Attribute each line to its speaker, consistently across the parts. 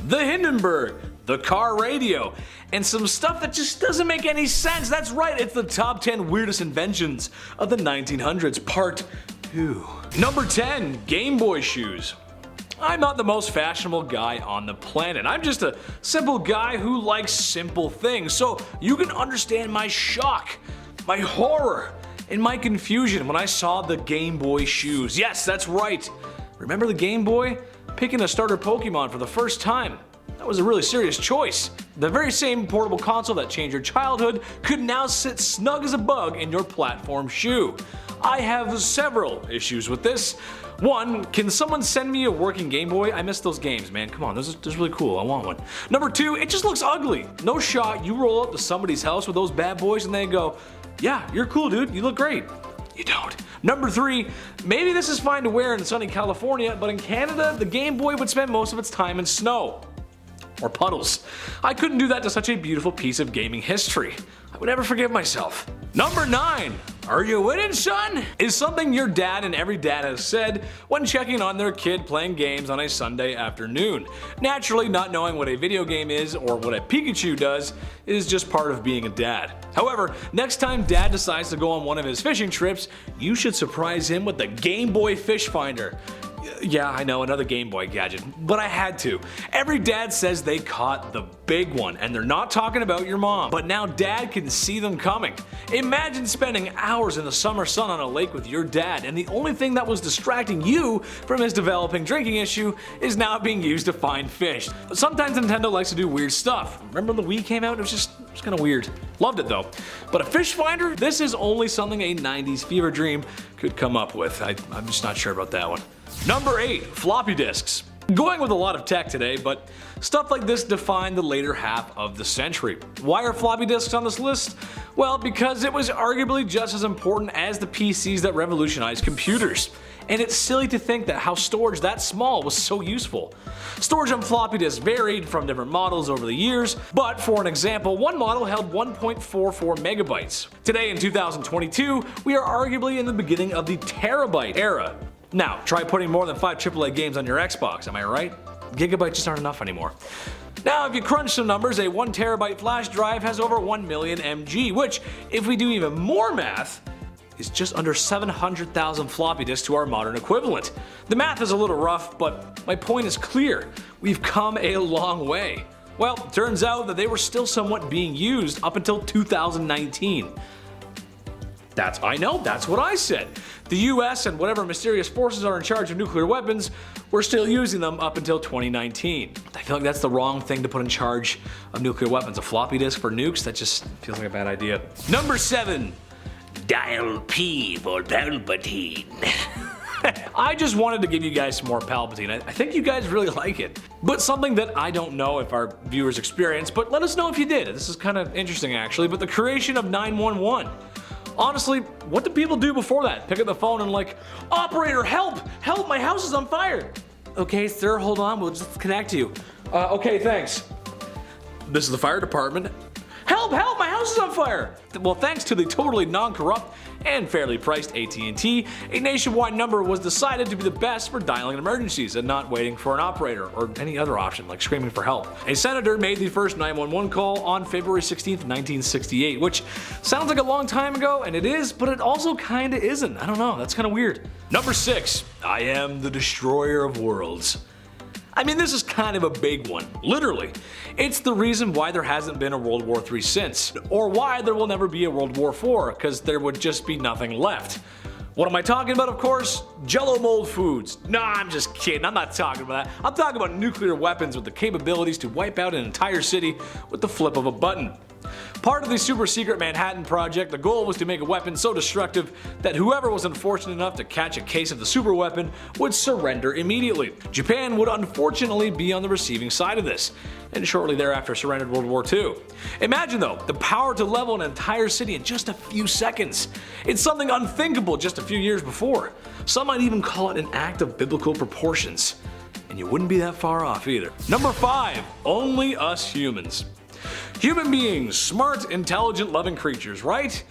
Speaker 1: the Hindenburg, the car radio, and some stuff that just doesn't make any sense. That's right, it's the top 10 weirdest inventions of the 1900s, part 2. Number 10, Gameboy Shoes. I'm not the most fashionable guy on the planet. I'm just a simple guy who likes simple things, so you can understand my shock, my horror, and my confusion when I saw the Gameboy Shoes. Yes, that's right. Remember the Game Boy? Picking a starter Pokemon for the first time. That was a really serious choice. The very same portable console that changed your childhood could now sit snug as a bug in your platform shoe. I have several issues with this. One, can someone send me a working Game Boy? I miss those games, man. Come on, those are really cool. I want one. Number 2, it just looks ugly. No shot, you roll up to somebody's house with those bad boys and they go, yeah, you're cool, dude. You look great. You don't. Number 3, maybe this is fine to wear in sunny California, but in Canada, the Game Boy would spend most of its time in snow. Or puddles. I couldn't do that to such a beautiful piece of gaming history. I would never forgive myself. Number 9, are you winning, son? Is something your dad and every dad has said when checking on their kid playing games on a Sunday afternoon. Naturally, not knowing what a video game is or what a Pikachu does is just part of being a dad. However, next time dad decides to go on one of his fishing trips, you should surprise him with the Game Boy Fish Finder. Yeah, I know, another Game Boy gadget, but I had to. Every dad says they caught the big one, and they're not talking about your mom. But now dad can see them coming. Imagine spending hours in the summer sun on a lake with your dad, and the only thing that was distracting you from his developing drinking issue is now being used to find fish. Sometimes Nintendo likes to do weird stuff. Remember when the Wii came out? It was kind of weird. Loved it though. But a fish finder? This is only something a 90s fever dream could come up with. I'm just not sure about that one. Number 8, floppy disks. Going with a lot of tech today, but stuff like this defined the later half of the century. Why are floppy disks on this list? Well, because it was arguably just as important as the PCs that revolutionized computers. And it's silly to think that how storage that small was so useful. Storage on floppy disks varied from different models over the years, but for an example, one model held 1.44 megabytes. Today in 2022, we are arguably in the beginning of the terabyte era. Now, try putting more than 5 AAA games on your Xbox, am I right? Gigabytes just aren't enough anymore. Now, if you crunch some numbers, a 1 terabyte flash drive has over 1 million MG, which, if we do even more math, is just under 700,000 floppy disks to our modern equivalent. The math is a little rough, but my point is clear. We've come a long way. Well, turns out that they were still somewhat being used up until 2019. I know, that's what I said. The US and whatever mysterious forces are in charge of nuclear weapons were still using them up until 2019. I feel like that's the wrong thing to put in charge of nuclear weapons. A floppy disk for nukes? That just feels like a bad idea. Number 7, dial P for Palpatine. I just wanted to give you guys some more Palpatine. I think you guys really like it. But something that I don't know if our viewers experienced, but let us know if you did. This is kind of interesting actually, but the creation of 911. Honestly, what did people do before that? Pick up the phone and like, operator, help! Help, my house is on fire! Okay, sir, hold on, we'll just connect you. Okay, thanks. This is the fire department. Help, help, my house is on fire! Well, thanks to the totally non-corrupt and fairly priced AT&T, a nationwide number was decided to be the best for dialing emergencies and not waiting for an operator or any other option like screaming for help. A senator made the first 911 call on February 16th, 1968, which sounds like a long time ago, and it is, but it also kinda isn't. I don't know, that's kinda weird. Number 6, I am the destroyer of worlds. I mean, this is kind of a big one, literally. It's the reason why there hasn't been a World War III since, or why there will never be a World War IV, because there would just be nothing left. What am I talking about, of course? Jello mold foods. Nah, I'm just kidding, I'm not talking about that. I'm talking about nuclear weapons with the capabilities to wipe out an entire city with the flip of a button. Part of the super secret Manhattan Project, the goal was to make a weapon so destructive that whoever was unfortunate enough to catch a case of the super weapon would surrender immediately. Japan would unfortunately be on the receiving side of this, and shortly thereafter surrendered World War II. Imagine though, the power to level an entire city in just a few seconds. It's something unthinkable just a few years before. Some might even call it an act of biblical proportions. And you wouldn't be that far off either. Number 5, only us humans. Human beings, smart, intelligent, loving creatures, right?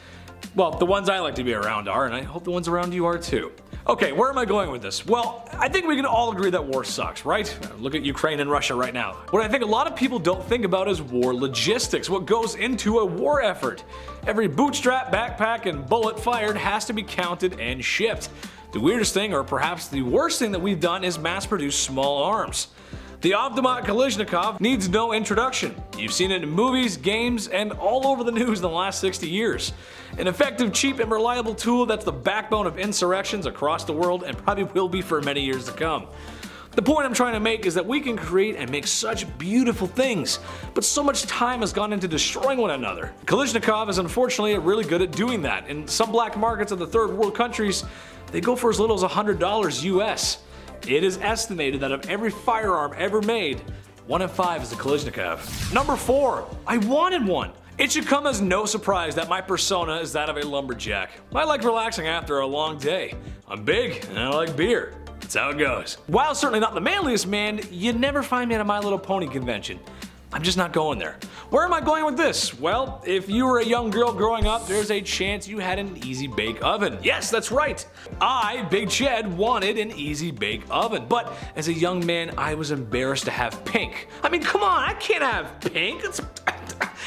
Speaker 1: Well, the ones I like to be around are, and I hope the ones around you are too. Okay, where am I going with this? Well, I think we can all agree that war sucks, right? Look at Ukraine and Russia right now. What I think a lot of people don't think about is war logistics, what goes into a war effort. Every bootstrap, backpack, and bullet fired has to be counted and shipped. The weirdest thing, or perhaps the worst thing that we've done, is mass produce small arms. The automat Kalashnikov needs no introduction. You've seen it in movies, games, and all over the news in the last 60 years. An effective, cheap, and reliable tool that's the backbone of insurrections across the world and probably will be for many years to come. The point I'm trying to make is that we can create and make such beautiful things, but so much time has gone into destroying one another. Kalashnikov is unfortunately really good at doing that. In some black markets of the third world countries, they go for as little as $100 US. It is estimated that of every firearm ever made, 1 in 5 is a Kalashnikov. Number 4. I wanted one. It should come as no surprise that my persona is that of a lumberjack. I like relaxing after a long day. I'm big and I like beer. That's how it goes. While certainly not the manliest man, you'd never find me at a My Little Pony convention. I'm just not going there. Where am I going with this? Well, if you were a young girl growing up, there's a chance you had an easy bake oven. Yes, that's right. I, Big Ched, wanted an easy bake oven, but as a young man, I was embarrassed to have pink. I mean, come on, I can't have pink.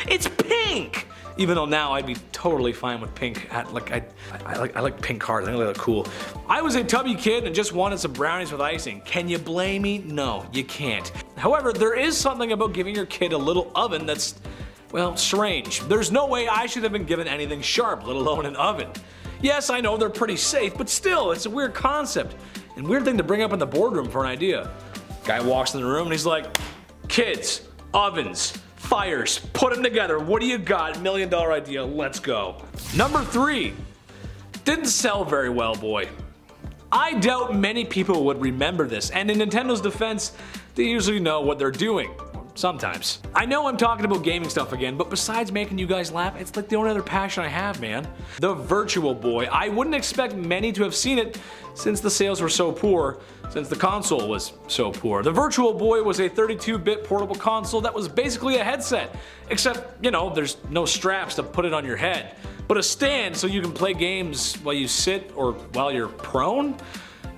Speaker 1: It's pink. Even though now I'd be totally fine with pink. I like pink cars. I think they look cool. I was a tubby kid and just wanted some brownies with icing. Can you blame me? No, you can't. However, there is something about giving your kid a little oven that's, well, strange. There's no way I should have been given anything sharp, let alone an oven. Yes, I know they're pretty safe, but still, it's a weird concept and weird thing to bring up in the boardroom for an idea. Guy walks in the room and he's like, kids, ovens, fires, put them together. What do you got? $1 million idea, let's go. Number 3. Didn't sell very well, boy. I doubt many people would remember this, and in Nintendo's defense, they usually know what they're doing. Sometimes. I know I'm talking about gaming stuff again, but besides making you guys laugh, it's like the only other passion I have, man. The Virtual Boy. I wouldn't expect many to have seen it since the sales were so poor, since the console was so poor. The Virtual Boy was a 32-bit portable console that was basically a headset, except, you know, there's no straps to put it on your head, but a stand so you can play games while you sit or while you're prone.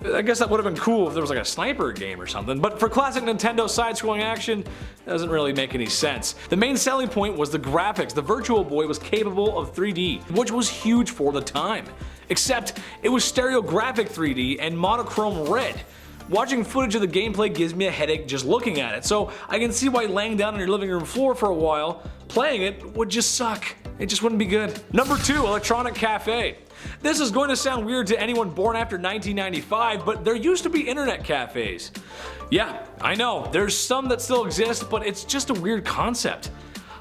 Speaker 1: I guess that would have been cool if there was like a sniper game or something, but for classic Nintendo side-scrolling action, it doesn't really make any sense. The main selling point was the graphics. The Virtual Boy was capable of 3D, which was huge for the time. Except, it was stereographic 3D and monochrome red. Watching footage of the gameplay gives me a headache just looking at it, so I can see why laying down on your living room floor for a while, playing it, would just suck. It just wouldn't be good. Number 2, Electronic Cafe. This is going to sound weird to anyone born after 1995, but there used to be internet cafes. Yeah, I know, there's some that still exist, but it's just a weird concept.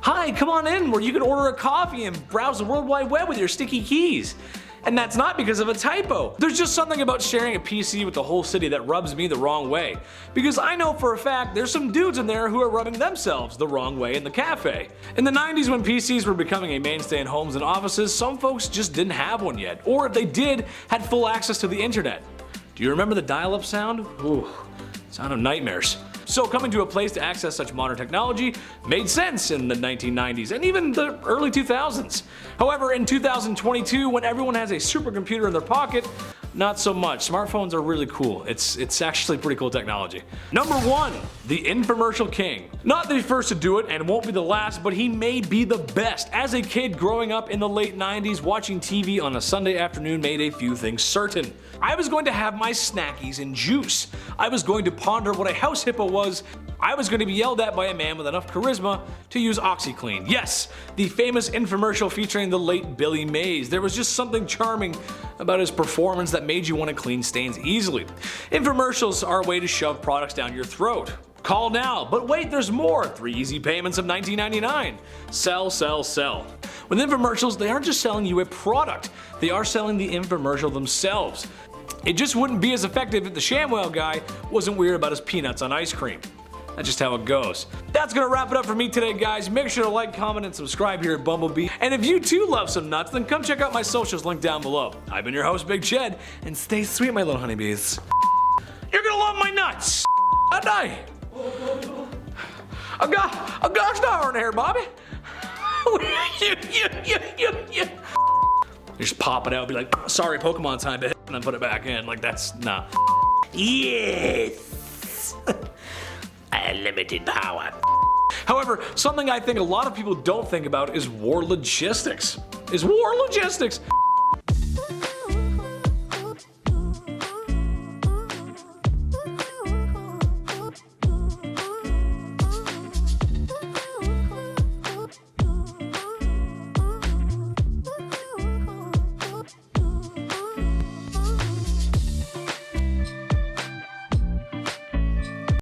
Speaker 1: Hi, come on in where you can order a coffee and browse the World Wide Web with your sticky keys. And that's not because of a typo. There's just something about sharing a PC with the whole city that rubs me the wrong way. Because I know for a fact there's some dudes in there who are rubbing themselves the wrong way in the cafe. In the 90s when PCs were becoming a mainstay in homes and offices, some folks just didn't have one yet. Or if they did, had full access to the internet. Do you remember the dial-up sound? Ooh, sound of nightmares. So coming to a place to access such modern technology made sense in the 1990s and even the early 2000s. However, in 2022, when everyone has a supercomputer in their pocket, not so much. Smartphones are really cool. It's actually pretty cool technology. Number 1, the Infomercial King. Not the first to do it and won't be the last, but he may be the best. As a kid growing up in the late 90s, watching TV on a Sunday afternoon made a few things certain. I was going to have my snackies and juice. I was going to ponder what a house hippo was. I was going to be yelled at by a man with enough charisma to use OxyClean. Yes, the famous infomercial featuring the late Billy Mays. There was just something charming about his performance that made you want to clean stains easily. Infomercials are a way to shove products down your throat. Call now, but wait, there's more. 3 easy payments of $19.99. Sell, sell, sell. With infomercials, they aren't just selling you a product, they are selling the infomercial themselves. It just wouldn't be as effective if the ShamWow guy wasn't weird about his peanuts on ice cream. That's just how it goes. That's gonna wrap it up for me today, guys. Make sure to like, comment, and subscribe here at Bumblebee. And if you too love some nuts, then come check out my socials linked down below. I've been your host, Big Ched, and stay sweet, my little honeybees. You're gonna love my nuts! A day! I got a star in here, Bobby! You just pop it out and be like, sorry, Pokemon time, bitch. and then put it back in. Like, that's nah.
Speaker 2: Yes! Unlimited power.
Speaker 1: However, something I think a lot of people don't think about is war logistics.